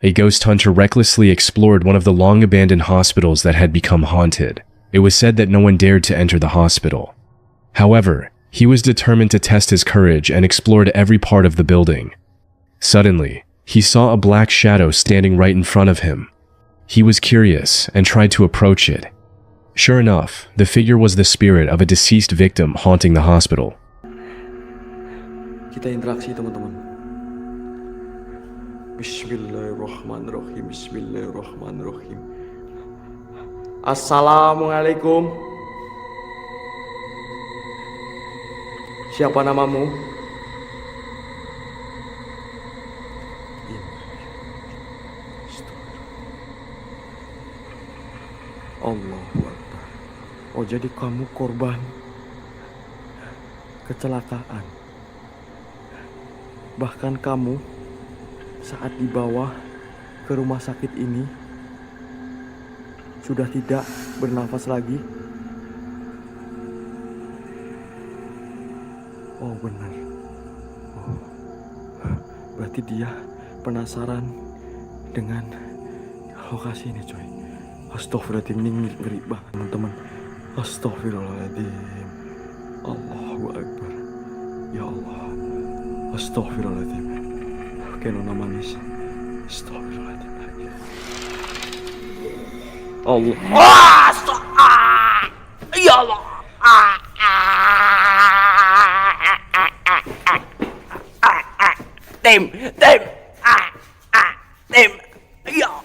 A ghost hunter recklessly explored one of the long-abandoned hospitals that had become haunted. It was said that no one dared to enter the hospital. However, he was determined to test his courage and explored every part of the building. Suddenly, he saw a black shadow standing right in front of him. He was curious and tried to approach it. Sure enough, the figure was the spirit of a deceased victim haunting the hospital. Kita interaksi teman-teman. Bismillahirrahmanirrahim. Bismillahirrahmanirrahim. Assalamualaikum. Siapa namamu? Allahu Akbar. Oh, jadi kamu korban kecelakaan. Bahkan kamu saat dibawa ke rumah sakit ini sudah tidak bernafas lagi. Oh, benar. Oh, berarti dia penasaran dengan lokasi ini, coy. Astagfirullahaladzim, ini ngeri banget teman-teman. Astagfirullahaladzim. Allahu Akbar. Ya Allah. Astagfirullahaladzim. Kayak nona manis. Astagfirullahaladzim. Allah. Ya Allah. Tim. Tim. Ya.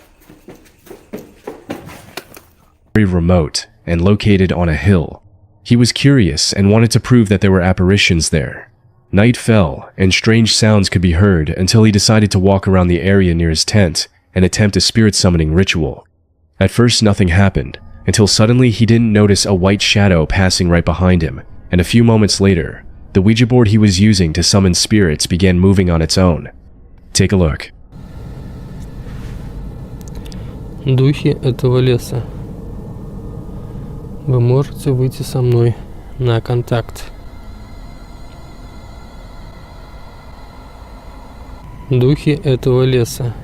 Very remote and located on a hill. He was curious and wanted to prove that there were apparitions there. Night fell, and strange sounds could be heard until he decided to walk around the area near his tent and attempt a spirit summoning ritual. At first, nothing happened, until suddenly he didn't notice a white shadow passing right behind him, and a few moments later, the Ouija board he was using to summon spirits began moving on its own. Take a look. Духи этого леса. Вы можете выйти со мной на контакт. Духи этого леса.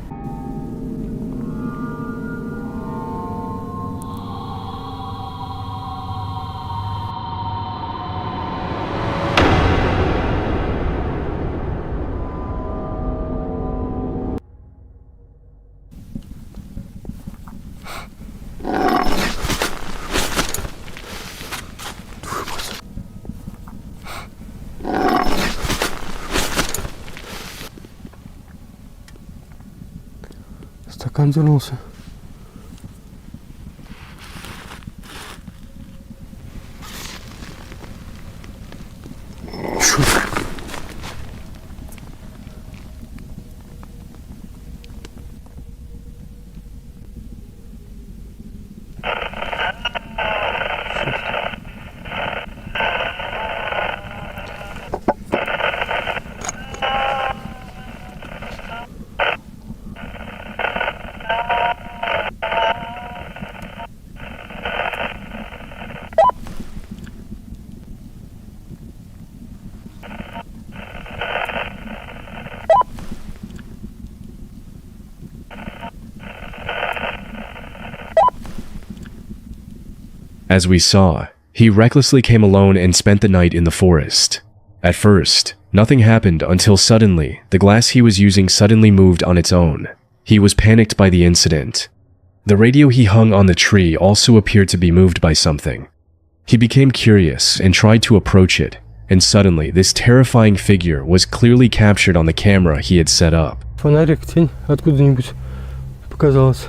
Стакан дернулся. As we saw, he recklessly came alone and spent the night in the forest. At first, nothing happened until suddenly, the glass he was using suddenly moved on its own. He was panicked by the incident. The radio he hung on the tree also appeared to be moved by something. He became curious and tried to approach it, and suddenly this terrifying figure was clearly captured on the camera he had set up. Фонарик, тень откуда-нибудь показалась.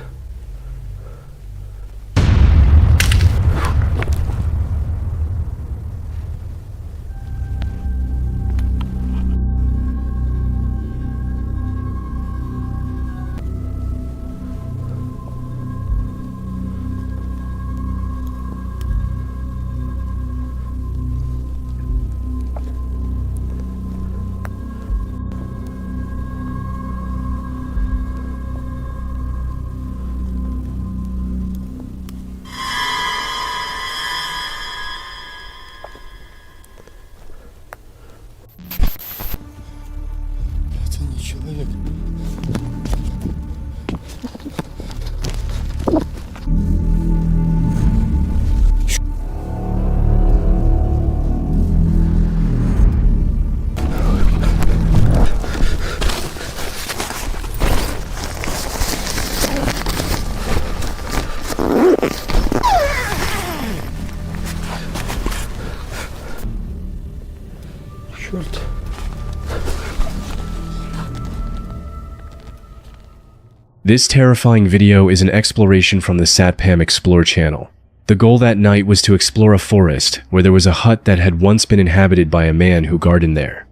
This terrifying video is an exploration from the Satpam Explore channel. The goal that night was to explore a forest where there was a hut that had once been inhabited by a man who gardened there.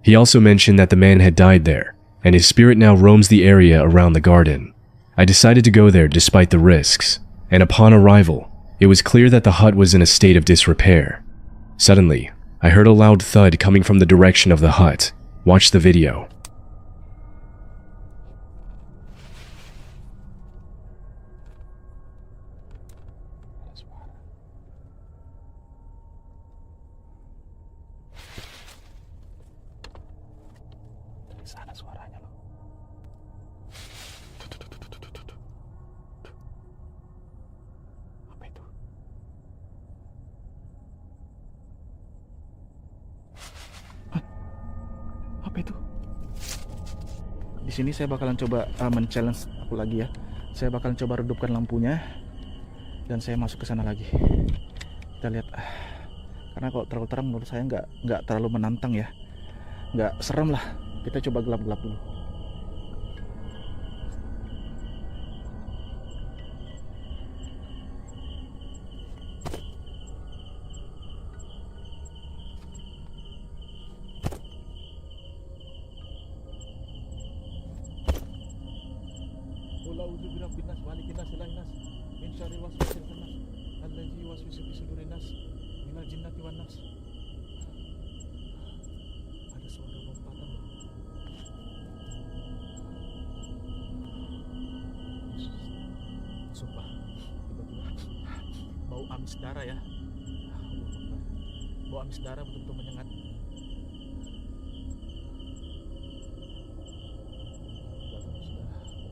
He also mentioned that the man had died there, and his spirit now roams the area around the garden. I decided to go there despite the risks, and upon arrival, it was clear that the hut was in a state of disrepair. Suddenly, I heard a loud thud coming from the direction of the hut. Watch the video. Apa itu? Di sini saya bakalan coba men-challenge aku lagi ya. Saya bakalan coba redupkan lampunya dan saya masuk ke sana lagi. Kita lihat. Karena kalau terlalu terang menurut saya nggak terlalu menantang ya. Nggak serem lah. Kita coba gelap-gelap dulu. Ada suara lompatan. Sumpah, tiba-tiba bau amis darah ya. Bau amis darah betul-betul menyengat.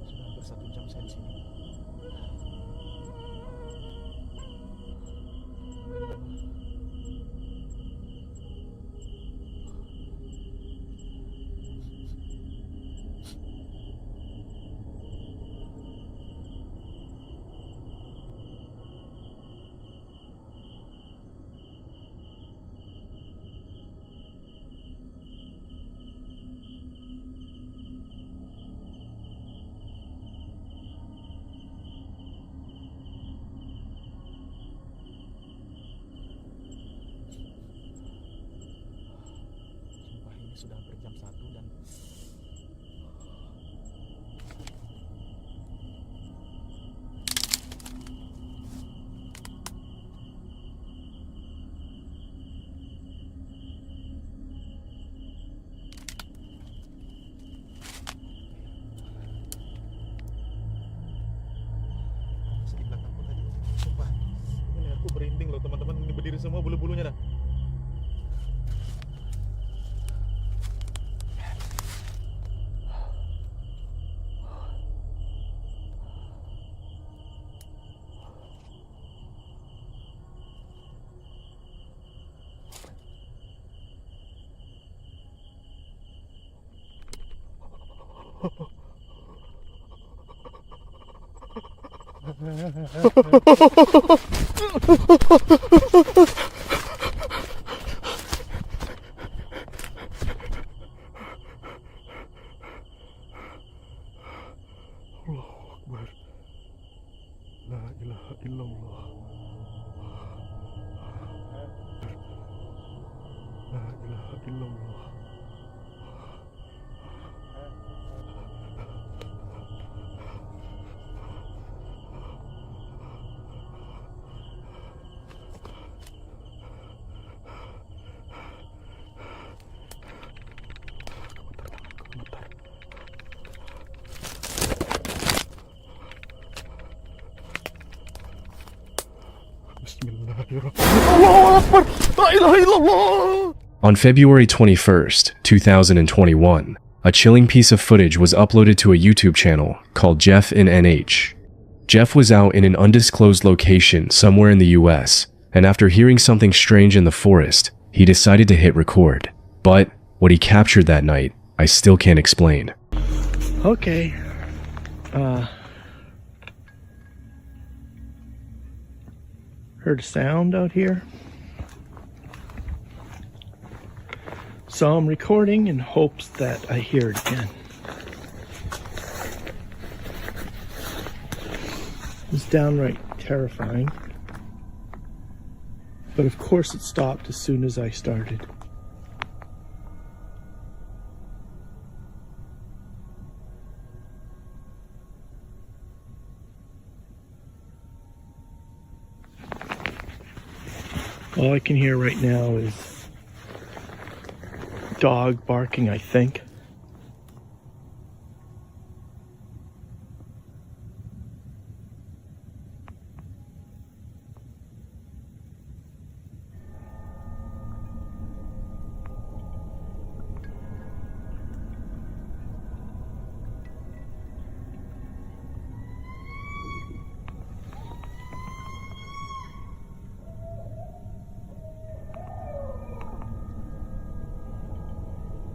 Sudah hampir 1 jam saya di sini. Sudah hampir jam 1 dan di belakangku tadi. Sumpah, ini leherku merinding loh teman-teman. Ini berdiri semua bulu-bulunya dah. Allahu Akbar. La ilaha illallah. La ilaha illallah. On February 21st, 2021, a chilling piece of footage was uploaded to a YouTube channel called Jeff in NH. Jeff was out in an undisclosed location somewhere in the US, and after hearing something strange in the forest, he decided to hit record. But what he captured that night, I still can't explain. Okay. Heard a sound out here. So I'm recording in hopes that I hear it again. was downright terrifying. But of course it stopped as soon as I started. All I can hear right now is dog barking, I think.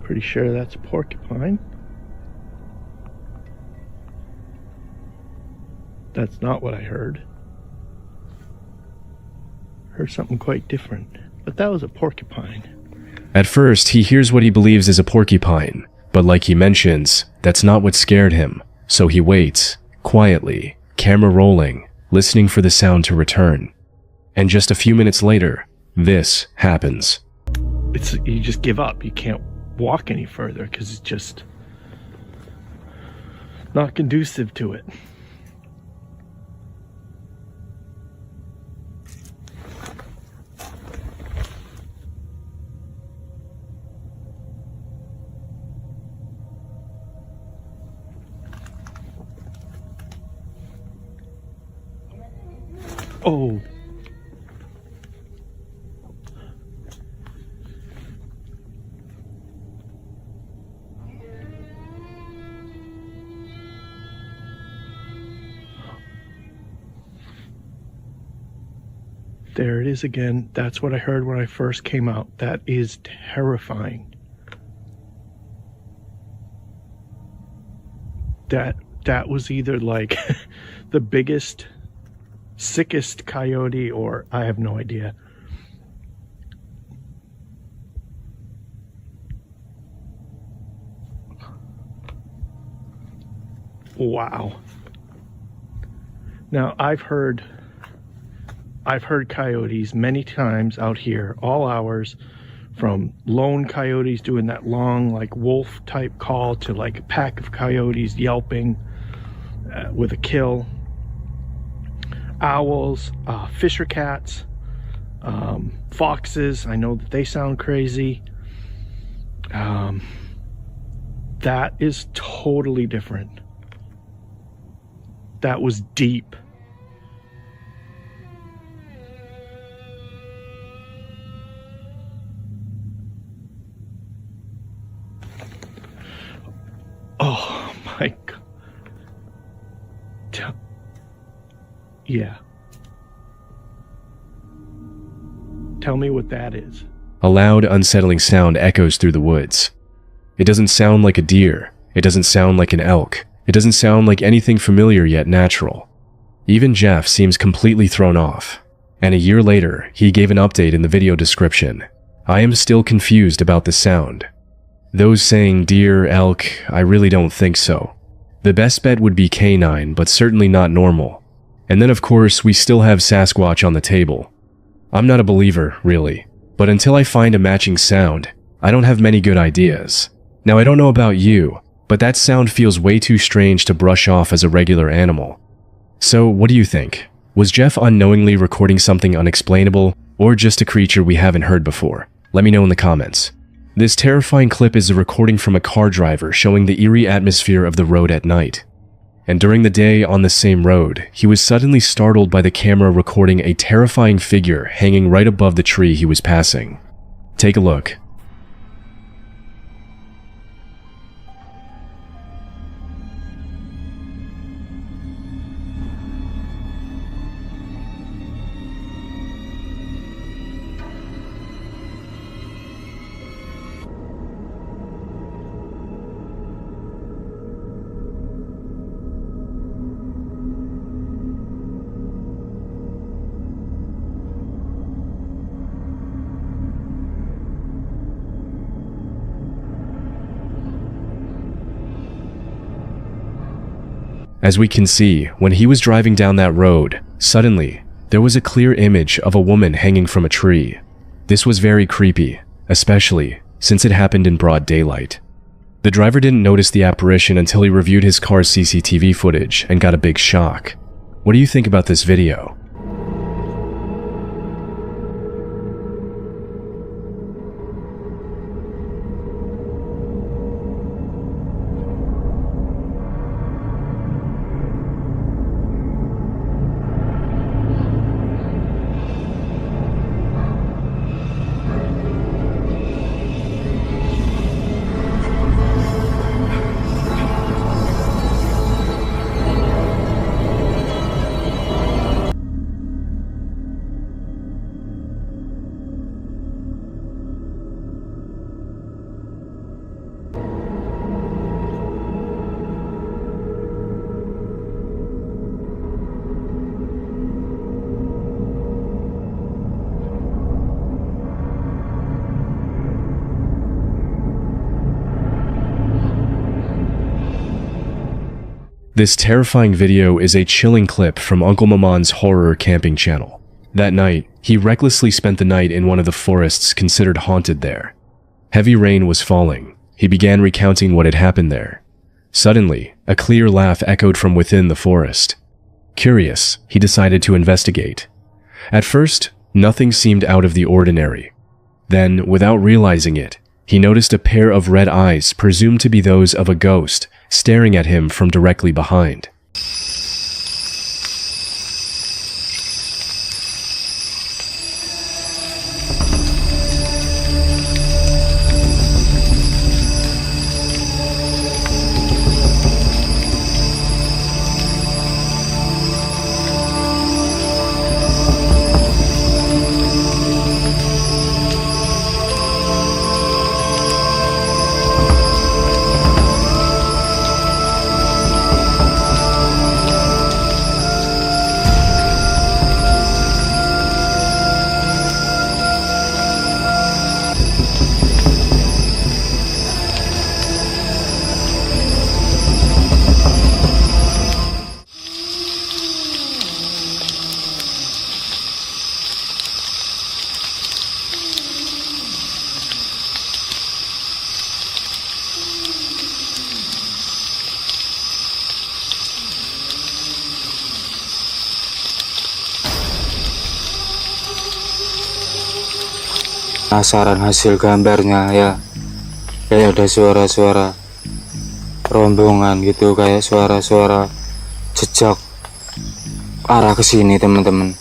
Pretty sure that's a porcupine. That's not what I heard. Heard something quite different, but that was a porcupine. At first, he hears what he believes is a porcupine, but like he mentions, that's not what scared him, so he waits, quietly, camera rolling, listening for the sound to return. And just a few minutes later, this happens. You just give up. You can't walk any further because it's just not conducive to it. Oh. There it is again. That's what I heard when I first came out. That is terrifying. That was either like the biggest, sickest coyote, or I have no idea. Wow. Now I've heard coyotes many times out here, all hours, from lone coyotes doing that long, like wolf type call to like a pack of coyotes yelping with a kill. Owls, fisher cats, foxes. I know that they sound crazy. That is totally different. That was deep. Oh my God. Yeah. Tell me what that is. A loud, unsettling sound echoes through the woods. It doesn't sound like a deer. It doesn't sound like an elk. It doesn't sound like anything familiar yet natural. Even Jeff seems completely thrown off. And a year later, he gave an update in the video description. I am still confused about the sound. Those saying deer, elk, I really don't think so. The best bet would be canine, but certainly not normal. And then of course, we still have Sasquatch on the table. I'm not a believer, really, but until I find a matching sound, I don't have many good ideas. Now I don't know about you, but that sound feels way too strange to brush off as a regular animal. So what do you think? Was Jeff unknowingly recording something unexplainable, or just a creature we haven't heard before? Let me know in the comments. This terrifying clip is a recording from a car driver showing the eerie atmosphere of the road at night. And during the day on the same road, he was suddenly startled by the camera recording a terrifying figure hanging right above the tree he was passing. Take a look. As we can see, when he was driving down that road, suddenly, there was a clear image of a woman hanging from a tree. This was very creepy, especially since it happened in broad daylight. The driver didn't notice the apparition until he reviewed his car's CCTV footage and got a big shock. What do you think about this video? This terrifying video is a chilling clip from Uncle Maman's horror camping channel. That night, he recklessly spent the night in one of the forests considered haunted there. Heavy rain was falling. He began recounting what had happened there. Suddenly, a clear laugh echoed from within the forest. Curious, he decided to investigate. At first, nothing seemed out of the ordinary. Then, without realizing it, he noticed a pair of red eyes presumed to be those of a ghost staring at him from directly behind. Penasaran hasil gambarnya ya, kayak ada suara-suara rombongan gitu, kayak suara-suara jejak arah ke sini teman-teman.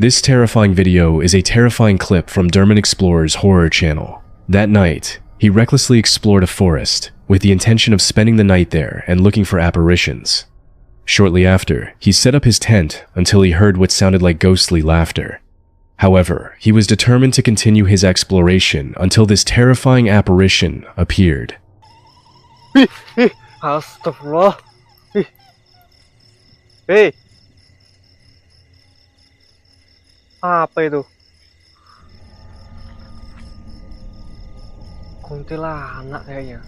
This terrifying video is a terrifying clip from Derman Explorer's horror channel. That night, he recklessly explored a forest with the intention of spending the night there and looking for apparitions. Shortly after, he set up his tent until he heard what sounded like ghostly laughter. However, he was determined to continue his exploration until this terrifying apparition appeared. Astagfirullah. Hei. Apa itu? Kuntilanak kayaknya.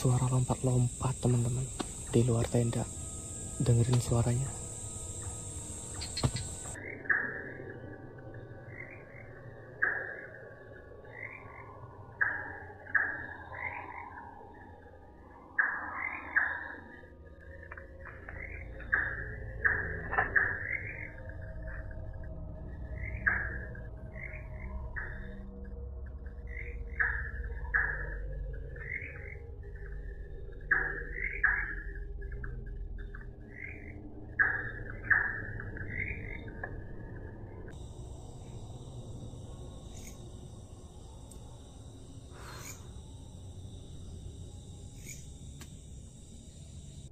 suara lompat-lompat teman-teman di luar tenda. Dengerin suaranya.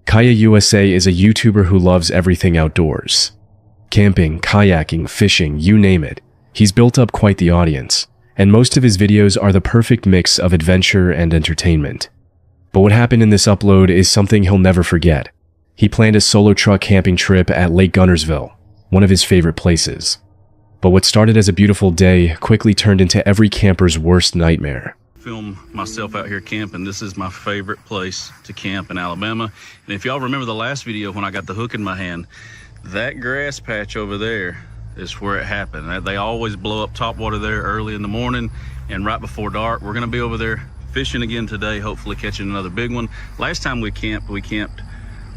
Kaya USA is a YouTuber who loves everything outdoors. Camping, kayaking, fishing, you name it. He's built up quite the audience, and most of his videos are the perfect mix of adventure and entertainment. But what happened in this upload is something he'll never forget. He planned a solo truck camping trip at Lake Guntersville, one of his favorite places. But what started as a beautiful day quickly turned into every camper's worst nightmare. Film myself out here camping. This is my favorite place to camp in Alabama. And if y'all remember the last video when I got the hook in my hand, that grass patch over there is where it happened. They always blow up topwater there early in the morning and right before dark. We're gonna be over there fishing again today, hopefully catching another big one. Last time we camped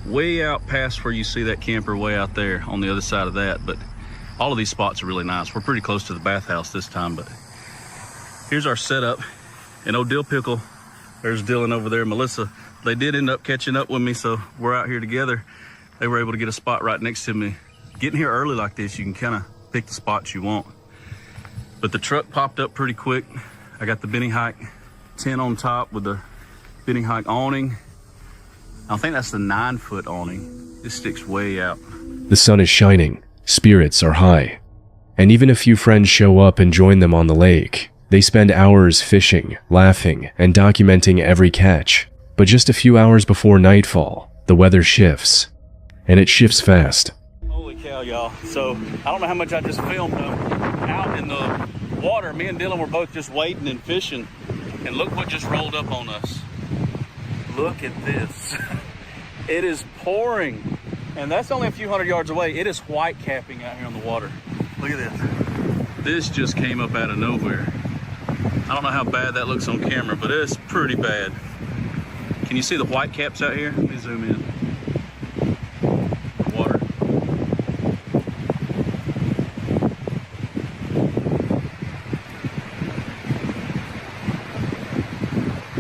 way out past where you see that camper way out there on the other side of that. But all of these spots are really nice. We're pretty close to the bathhouse this time, but here's our setup. And old Dill Pickle, there's Dylan over there, Melissa. They did end up catching up with me, so we're out here together. They were able to get a spot right next to me. Getting here early like this, you can kind of pick the spots you want. But the truck popped up pretty quick. I got the Benny Hike tent on top with the Benny Hike awning. I think that's the 9-foot awning. This sticks way out. The sun is shining, spirits are high, and even a few friends show up and join them on the lake. They spend hours fishing, laughing, and documenting every catch. But just a few hours before nightfall, the weather shifts. And it shifts fast. Holy cow, y'all. So, I don't know how much I just filmed out in the water. Me and Dylan were both just waiting and fishing. And look what just rolled up on us. Look at this. It is pouring. And that's only a few hundred yards away. It is white capping out here on the water. Look at this. This just came up out of nowhere. I don't know how bad that looks on camera, but it's pretty bad. Can you see the white caps out here? Let me zoom in. Water.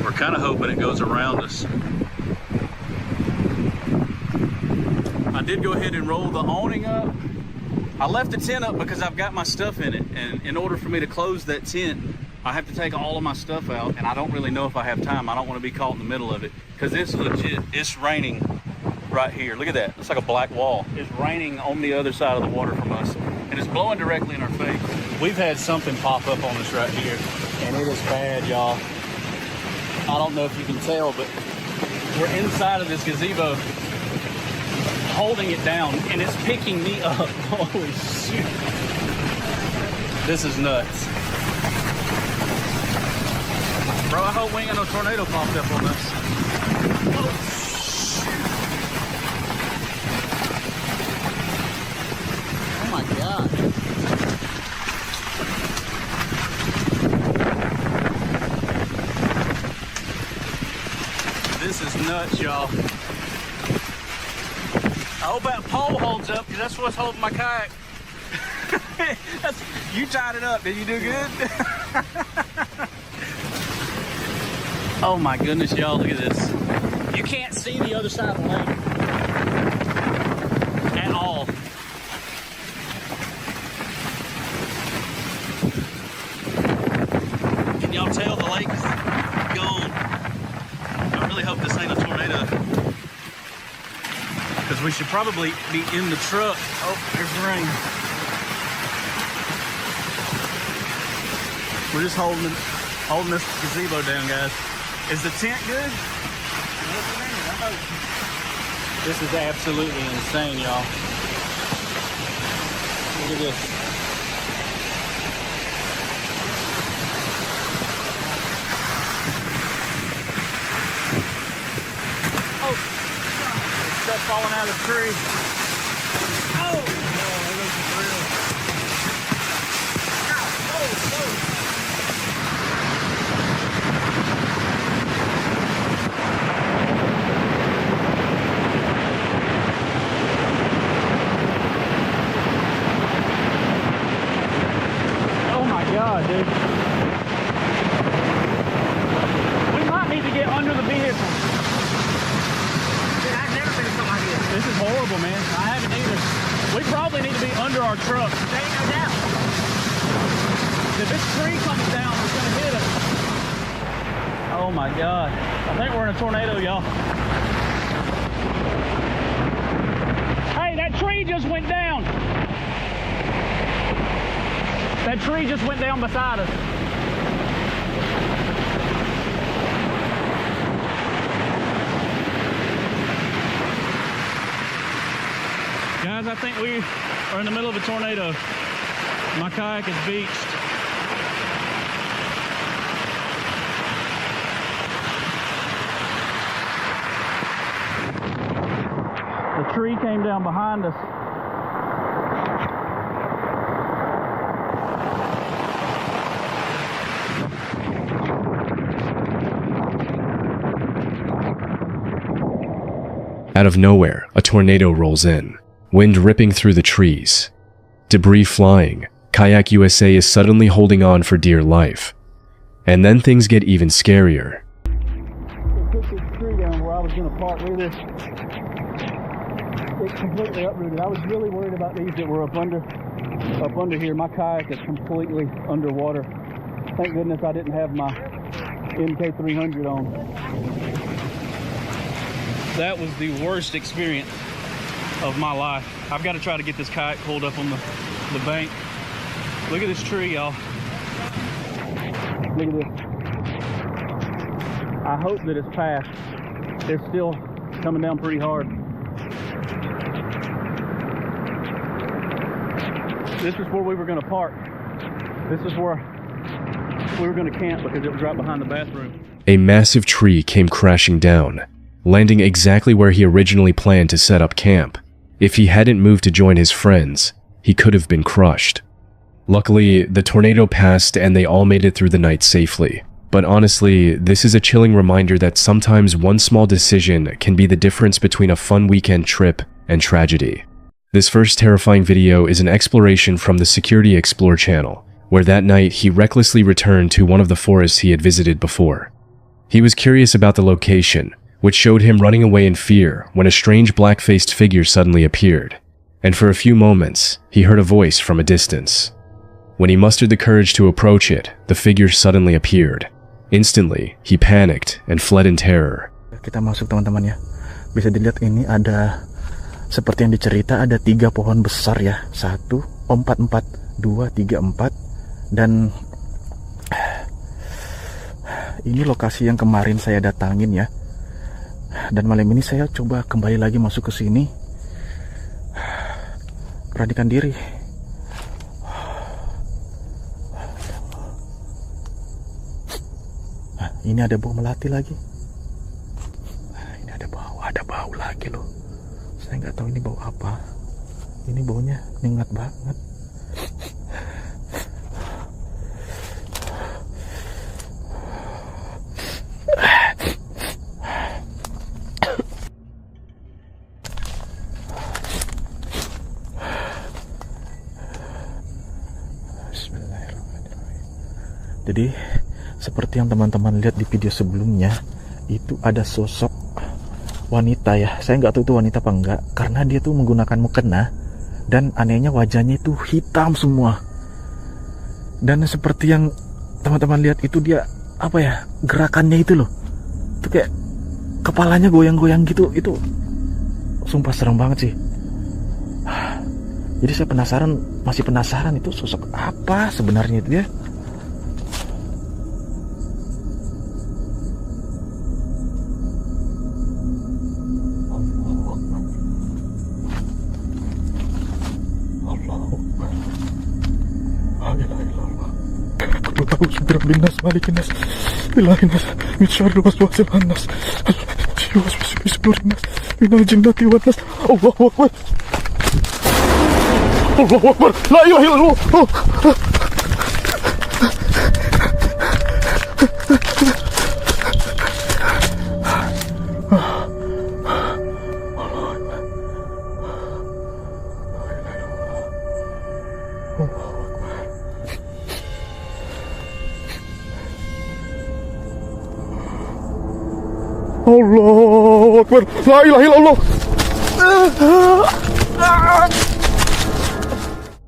We're kind of hoping it goes around us. I did go ahead and roll the awning up. I left the tent up because I've got my stuff in it, and in order for me to close that tent, I have to take all of my stuff out, and I don't really know if I have time. I don't want to be caught in the middle of it because it's legit. It's raining right here. Look at that. It's like a black wall. It's raining on the other side of the water from us, and it's blowing directly in our face. We've had something pop up on us right here, and it is bad, y'all. I don't know if you can tell, but we're inside of this gazebo holding it down, and it's picking me up. Holy shit. This is nuts. Bro, I hope we ain't got no tornado popped up on us. Oh, oh my God. This is nuts, y'all. I hope that pole holds up, because that's what's holding my kayak. You tied it up. Did you do good? Oh my goodness, y'all, look at this. You can't see the other side of the lake at all. Can y'all tell the lake is gone? I really hope this ain't a tornado, because we should probably be in the truck. Oh, there's the rain. We're just holding this gazebo down, guys. Is the tent good? This is absolutely insane, y'all. Look at this. out of the tree. Oh, there goes the thrill. Oh my God, dude. We might need to get under the vehicle. Dude, I've never been in something like this. This is horrible, man. I haven't either. We probably need to be under our truck. There ain't no doubt. If this tree comes down, it's gonna hit us. Oh my God. I think we're in a tornado, y'all. Hey, that tree just went down. That tree just went down beside us. Guys, I think we are in the middle of a tornado. My kayak is beached. The tree came down behind us. Out of nowhere, a tornado rolls in, wind ripping through the trees. Debris flying, Kayak USA is suddenly holding on for dear life. And then things get even scarier. It took this tree down where I was going to park. Look at this. It's completely uprooted. I was really worried about these that were up under here. My kayak is completely underwater. Thank goodness I didn't have my MK300 on. That was the worst experience of my life. I've got to try to get this kayak pulled up on the bank. Look at this tree, y'all. Look at this. I hope that it's past. It's still coming down pretty hard. This is where we were going to park. This is where we were going to camp because it was right behind the bathroom. A massive tree came crashing down, landing exactly where he originally planned to set up camp. If he hadn't moved to join his friends, he could have been crushed. Luckily, the tornado passed and they all made it through the night safely. But honestly, this is a chilling reminder that sometimes one small decision can be the difference between a fun weekend trip and tragedy. This first terrifying video is an exploration from the Security Explore channel, where that night he recklessly returned to one of the forests he had visited before. He was curious about the location, which showed him running away in fear when a strange black-faced figure suddenly appeared, and for a few moments, he heard a voice from a distance. When he mustered the courage to approach it, the figure suddenly appeared. Instantly, he panicked and fled in terror. Kita masuk teman-teman ya. Bisa dilihat ini ada, seperti yang dicerita, ada 3 pohon besar ya. 1, 4, 4, 2, 3, 4. Dan ini lokasi yang kemarin saya datangin ya. Dan malam ini saya coba kembali lagi masuk ke sini. Perhatikan diri. Nah, ini ada bau melati lagi. Nah, ini ada bau lagi loh. Saya nggak tahu ini bau apa. Ini baunya nyengat banget. Jadi seperti yang teman-teman lihat di video sebelumnya, itu ada sosok wanita ya. Saya nggak tahu itu wanita apa enggak, karena dia tuh menggunakan mukena dan anehnya wajahnya itu hitam semua. Dan seperti yang teman-teman lihat itu dia apa ya, gerakannya itu loh, itu kayak kepalanya goyang-goyang gitu. Itu sumpah serem banget sih. Jadi saya masih penasaran itu sosok apa sebenarnya itu dia. Binas malikinas ilahinas min syarri waswasil khannas. Allahu Akbar. Allahu Akbar. La ilaha illallah. Allahu Akbar. La ilaha illallah.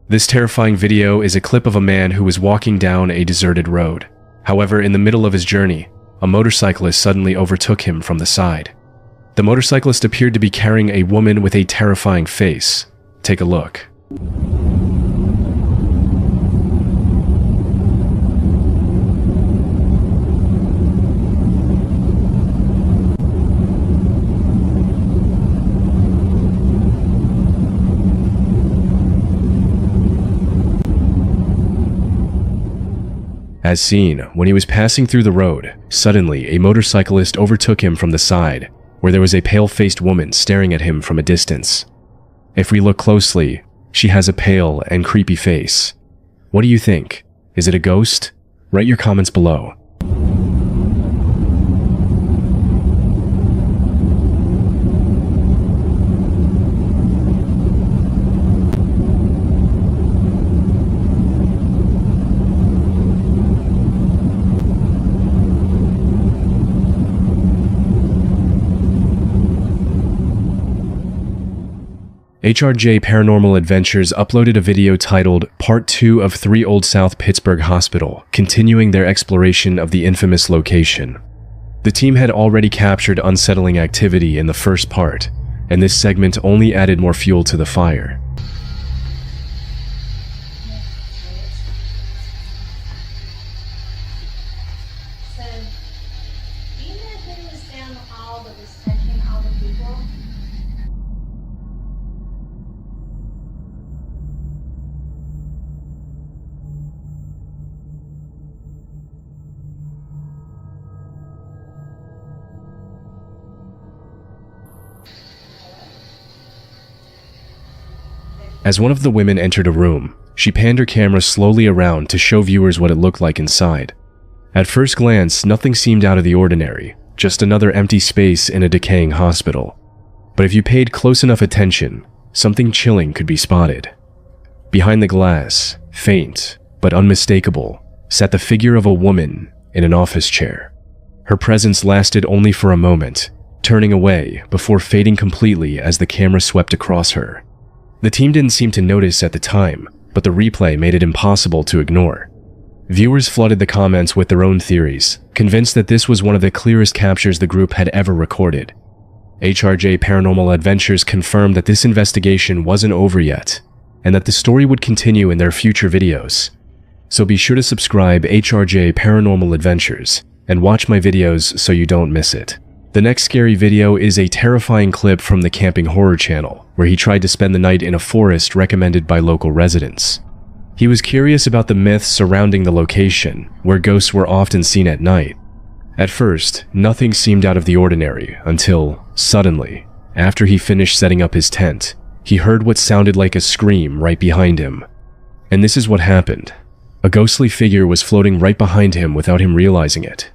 This terrifying video is a clip of a man who was walking down a deserted road. However, in the middle of his journey, a motorcyclist suddenly overtook him from the side. The motorcyclist appeared to be carrying a woman with a terrifying face. Take a look. As seen, when he was passing through the road, suddenly a motorcyclist overtook him from the side, where there was a pale-faced woman staring at him from a distance. If we look closely, she has a pale and creepy face. What do you think? Is it a ghost? Write your comments below. HRJ Paranormal Adventures uploaded a video titled Part 2 of 3 Old South Pittsburgh Hospital, continuing their exploration of the infamous location. The team had already captured unsettling activity in the first part, and this segment only added more fuel to the fire. So, do you know who was down the hall that was touching all the people? As one of the women entered a room, she panned her camera slowly around to show viewers what it looked like inside. At first glance, nothing seemed out of the ordinary, just another empty space in a decaying hospital. But if you paid close enough attention, something chilling could be spotted. Behind the glass, faint but unmistakable, sat the figure of a woman in an office chair. Her presence lasted only for a moment, turning away before fading completely as the camera swept across her. The team didn't seem to notice at the time, but the replay made it impossible to ignore. Viewers flooded the comments with their own theories, convinced that this was one of the clearest captures the group had ever recorded. HRJ Paranormal Adventures confirmed that this investigation wasn't over yet, and that the story would continue in their future videos. So be sure to subscribe HRJ Paranormal Adventures, and watch my videos so you don't miss it. The next scary video is a terrifying clip from the Camping Horror channel, where he tried to spend the night in a forest recommended by local residents. He was curious about the myths surrounding the location, where ghosts were often seen at night. At first, nothing seemed out of the ordinary until, suddenly, after he finished setting up his tent, he heard what sounded like a scream right behind him. And this is what happened. A ghostly figure was floating right behind him without him realizing it.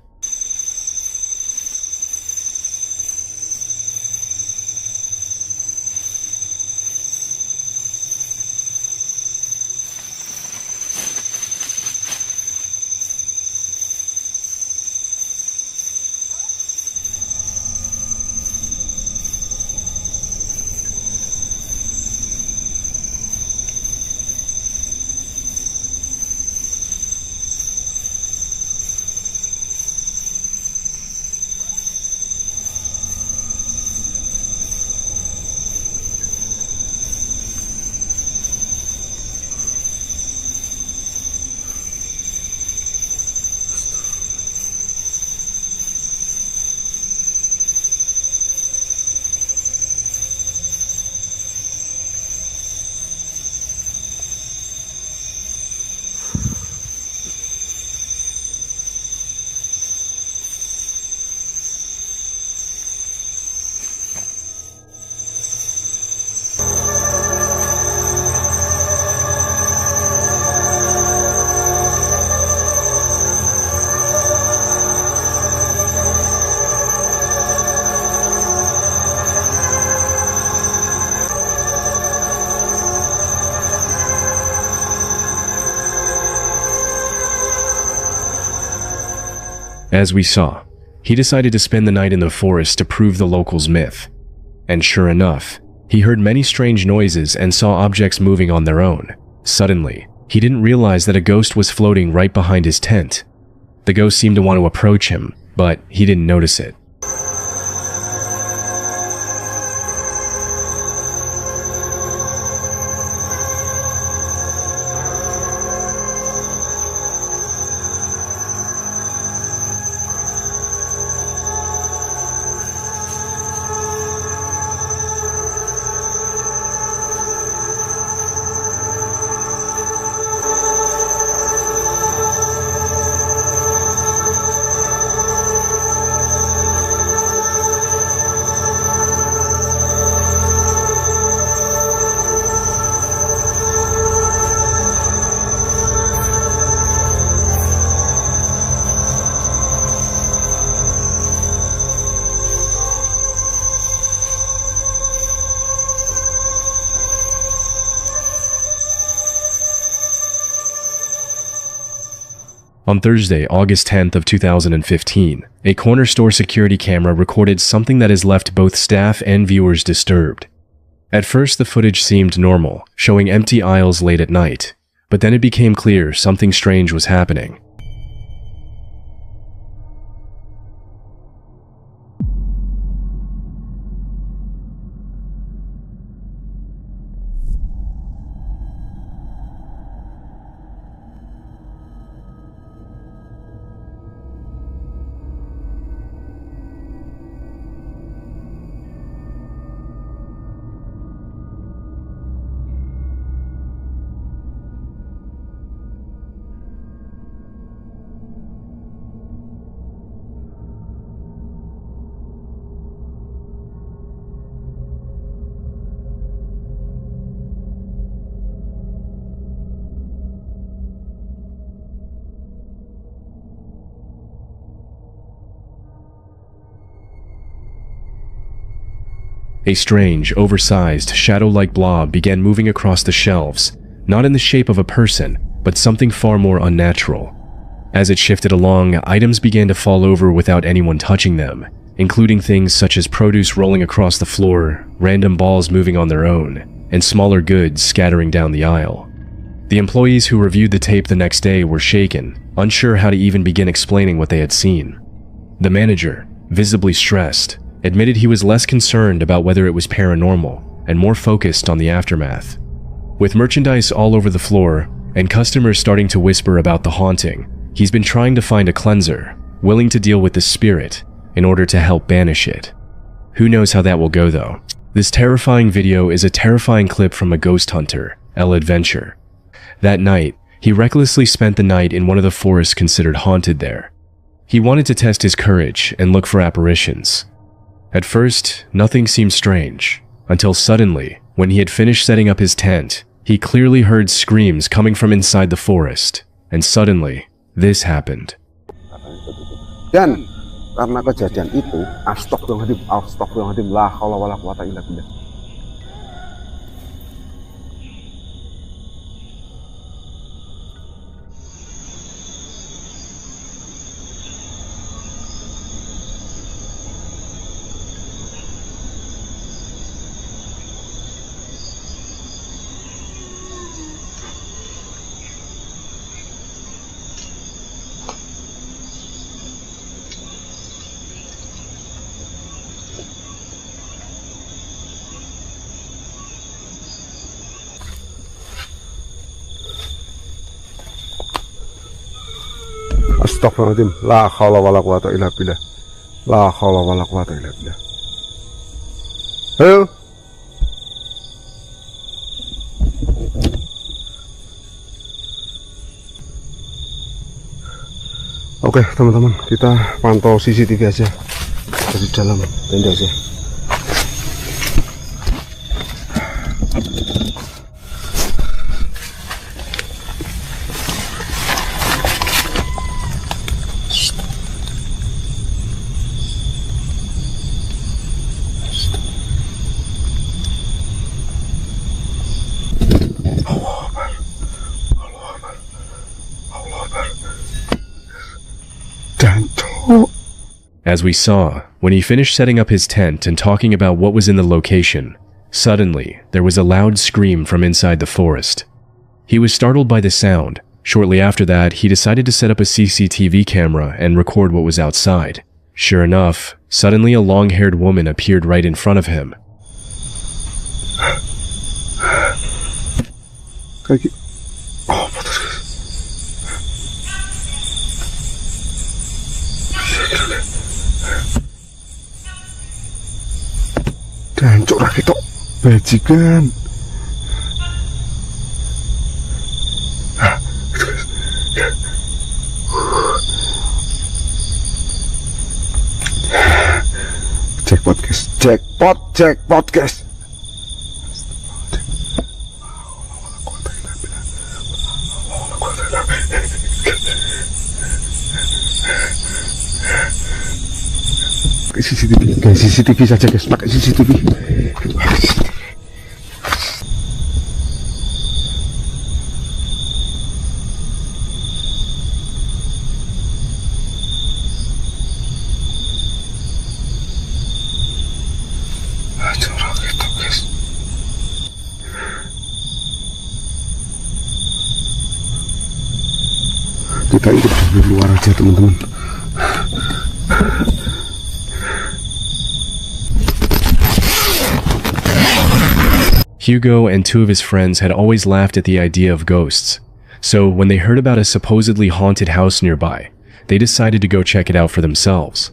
As we saw, he decided to spend the night in the forest to prove the locals' myth. And sure enough, he heard many strange noises and saw objects moving on their own. Suddenly, he didn't realize that a ghost was floating right behind his tent. The ghost seemed to want to approach him, but he didn't notice it. On Thursday, August 10th of 2015, a corner store security camera recorded something that has left both staff and viewers disturbed. At first, the footage seemed normal, showing empty aisles late at night, but then it became clear something strange was happening. A strange, oversized, shadow-like blob began moving across the shelves, not in the shape of a person, but something far more unnatural. As it shifted along, items began to fall over without anyone touching them, including things such as produce rolling across the floor, random balls moving on their own, and smaller goods scattering down the aisle. The employees who reviewed the tape the next day were shaken, unsure how to even begin explaining what they had seen. The manager, visibly stressed, admitted he was less concerned about whether it was paranormal and more focused on the aftermath. With merchandise all over the floor and customers starting to whisper about the haunting, he's been trying to find a cleanser, willing to deal with the spirit in order to help banish it. Who knows how that will go though. This terrifying video is a terrifying clip from a ghost hunter, El Adventure. That night, he recklessly spent the night in one of the forests considered haunted there. He wanted to test his courage and look for apparitions. At first, nothing seemed strange, until suddenly, when he had finished setting up his tent, he clearly heard screams coming from inside the forest, and suddenly, this happened. Dan karena kejadian itu, astagfirullahaladzim, la haula wala quwata illa billah. Astagfirullahaladzim, la haula wala quwata illa billah. La haula wala quwata illa billah. Halo. Oke teman-teman, kita pantau CCTV aja dari dalam tenda aja. As we saw, when he finished setting up his tent and talking about what was in the location, suddenly there was a loud scream from inside the forest. He was startled by the sound. Shortly after that, he decided to set up a CCTV camera and record what was outside. Sure enough, suddenly a long-haired woman appeared right in front of him. Kaki. Oh, putus. Jancuk ra ketok bajingan. Jackpot guys, jackpot guys. Pakai CCTV guys, CCTV saja guys, pakai CCTV. Curang gitu guys. Kita hidup di luar aja teman-teman. Hugo and two of his friends had always laughed at the idea of ghosts, so when they heard about a supposedly haunted house nearby, they decided to go check it out for themselves.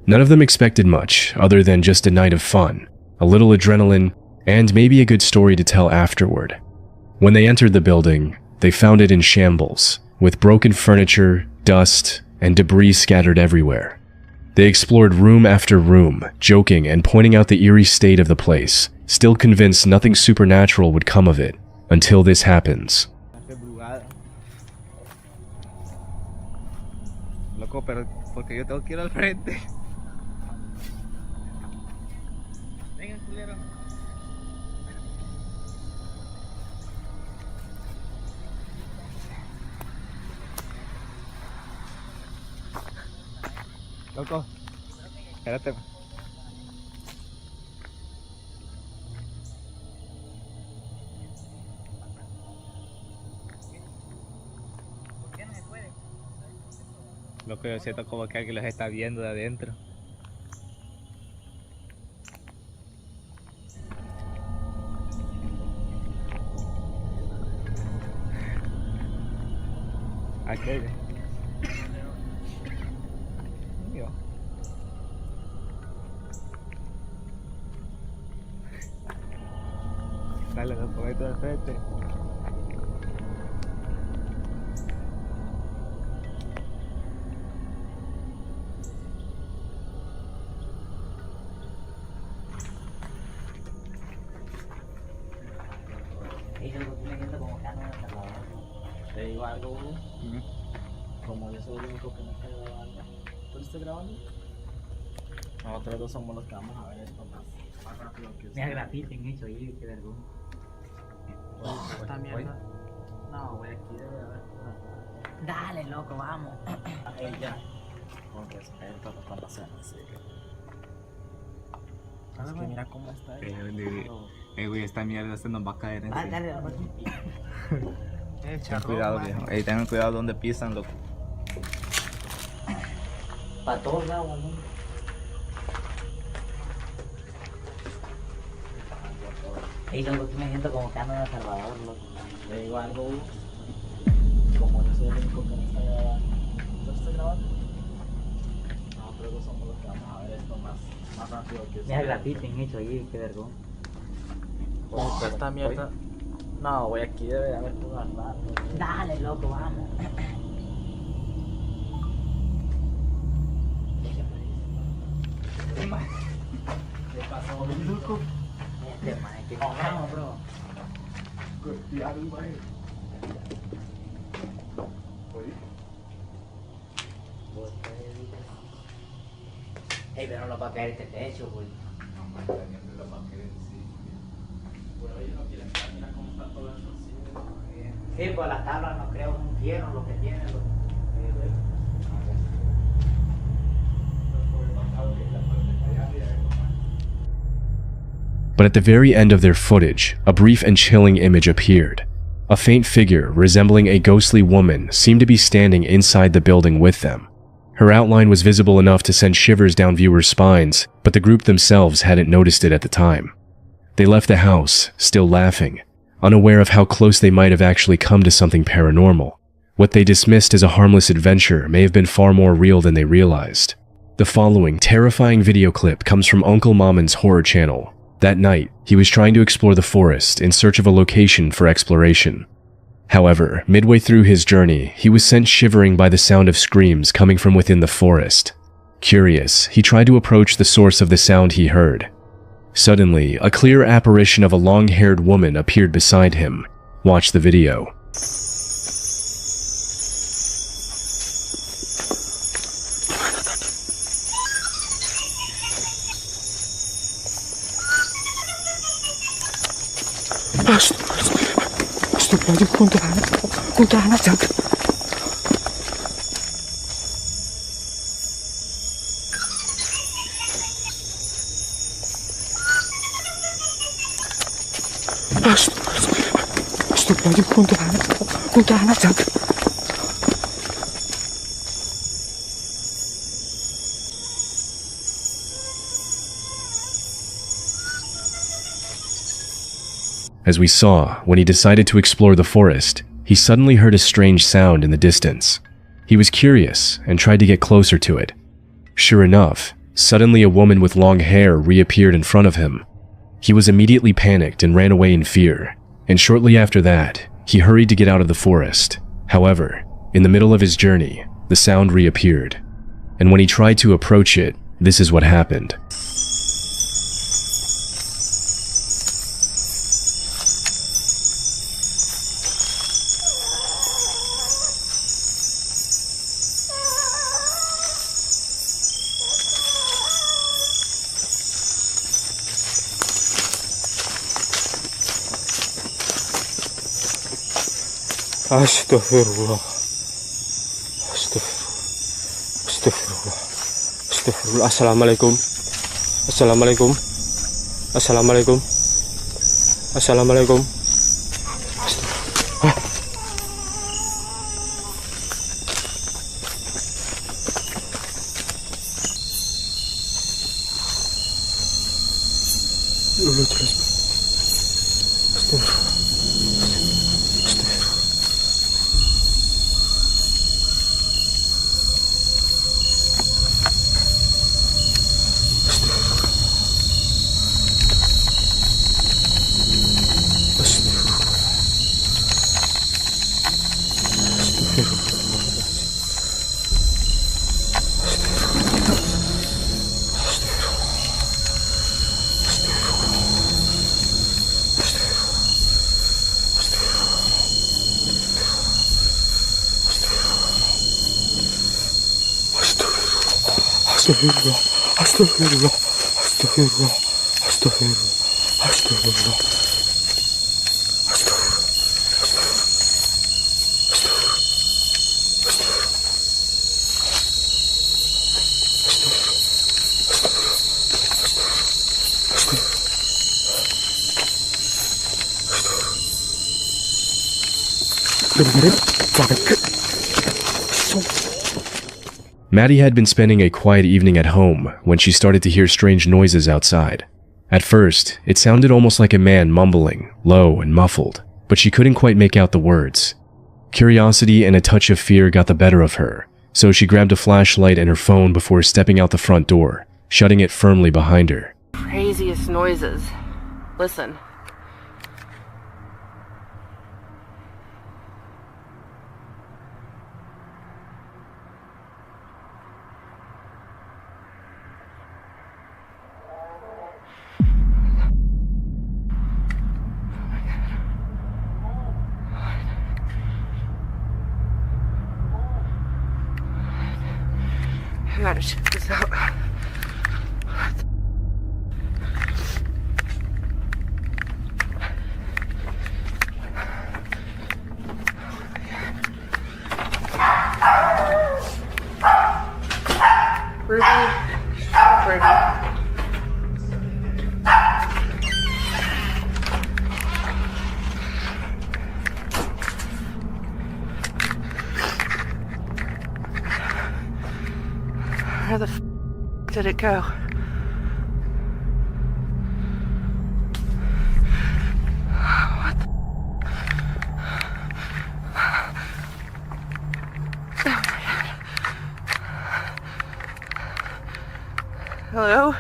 None of them expected much other than just a night of fun, a little adrenaline, and maybe a good story to tell afterward. When they entered the building, they found it in shambles, with broken furniture, dust, and debris scattered everywhere. They explored room after room, joking and pointing out the eerie state of the place, still convinced nothing supernatural would come of it, until this happens. Loco, pero porque yo tengo que ir al frente. Venga, culero. Loco, espérate. Loco, yo siento como que alguien los está viendo de adentro. Aquel. Mío. Dale, loco, vete de frente. Te digo algo, bro. Como yo soy el único que no está grabando. ¿Tú estás grabando? Nosotros dos somos los que vamos a ver esto más rápido que ustedes. Mira, grafiten hecho ahí, qué vergüenza. Esta mierda. No, voy aquí de ver. Dale, loco, vamos. Ya. Con respeto, no están pasando así. Es que mira cómo está ahí. Güey, esta mierda se nos va a caer encima. Dale, Ten cuidado, viejo. Tengan cuidado donde pisan, loco. para todos lados, ¿no? Y luego tú me siento como que ando en El Salvador, loco. Le digo algo, como yo soy el único que no está grabando. ¿Tú estás grabando? Nosotros dos somos los que vamos a ver esto más rápido que ustedes. Mira el grafiten hecho ahí, qué vergüenza. Pues esta mierda. No, voy aquí, debe haber todo al rato. Dale, loco, vamos. ¿Qué pasó, loco? Este man, que vamos, bro. Ey, pero no lo va a caer este techo, güey. Sí, pues las tablas no creo un fierro lo que tiene. But at the very end of their footage, a brief and chilling image appeared. A faint figure resembling a ghostly woman seemed to be standing inside the building with them. Her outline was visible enough to send shivers down viewers' spines, but the group themselves hadn't noticed it at the time. They left the house, still laughing, unaware of how close they might have actually come to something paranormal. What they dismissed as a harmless adventure may have been far more real than they realized. The following terrifying video clip comes from Uncle Maman's horror channel. That night, he was trying to explore the forest in search of a location for exploration. However, midway through his journey, he was sent shivering by the sound of screams coming from within the forest. Curious, he tried to approach the source of the sound he heard. Suddenly, a clear apparition of a long-haired woman appeared beside him. Watch the video. Astagfirullahaladzim, kuntilanak jangan. Astagfirullahaladzim, kuntilanak jangan. As we saw, when he decided to explore the forest, he suddenly heard a strange sound in the distance. He was curious and tried to get closer to it. Sure enough, suddenly a woman with long hair reappeared in front of him. He was immediately panicked and ran away in fear, and shortly after that, he hurried to get out of the forest. However, in the middle of his journey, the sound reappeared, and when he tried to approach it, this is what happened. Astagfirullah. Astagfirullah. Astagfirullah. Assalamualaikum. Assalamualaikum. Assalamualaikum. Assalamualaikum. Dulu jelas. Astagfirullah. Astagfirullah, astagfirullah, astagfirullah, astagfirullah, astagfirullah, Maddie had been spending a quiet evening at home when she started to hear strange noises outside. At first, it sounded almost like a man mumbling, low and muffled, but she couldn't quite make out the words. Curiosity and a touch of fear got the better of her, so she grabbed a flashlight and her phone before stepping out the front door, shutting it firmly behind her. Craziest noises. Listen. I gotta check this out. Ruby. Where the did it go? What the? Oh my God. Hello?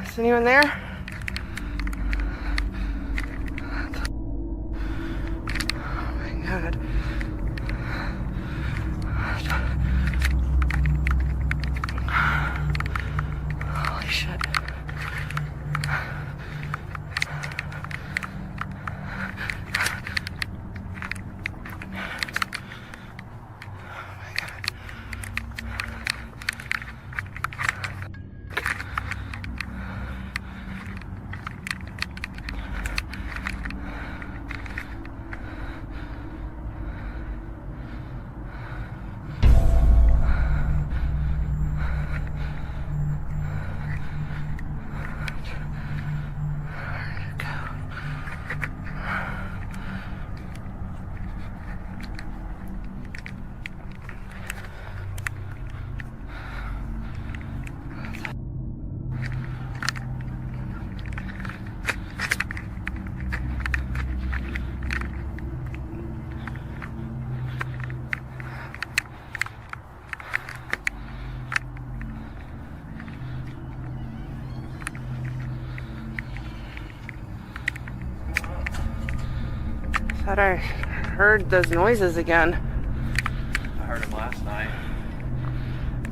Is anyone there? Oh my God. Holy shit. Thought I heard those noises again. I heard them last night.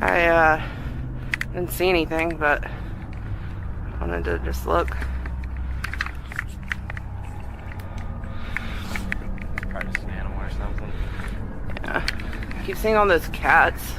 I didn't see anything, but I wanted to just look. Probably just an animal or something. Yeah. I keep seeing all those cats.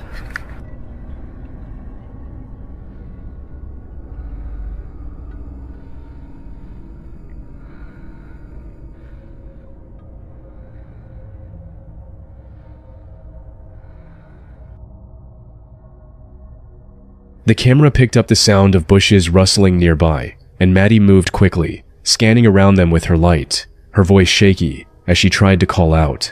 The camera picked up the sound of bushes rustling nearby, and Maddie moved quickly, scanning around them with her light, her voice shaky as she tried to call out.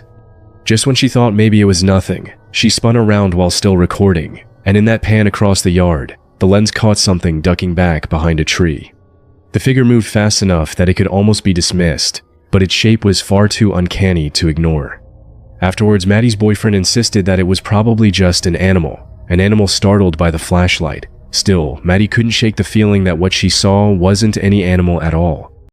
Just when she thought maybe it was nothing, she spun around while still recording, and in that pan across the yard, the lens caught something ducking back behind a tree. The figure moved fast enough that it could almost be dismissed, but its shape was far too uncanny to ignore. Afterwards, Maddie's boyfriend insisted that it was probably just an animal startled by the flashlight. Still, Maddie couldn't shake the feeling that what she saw wasn't any animal at all.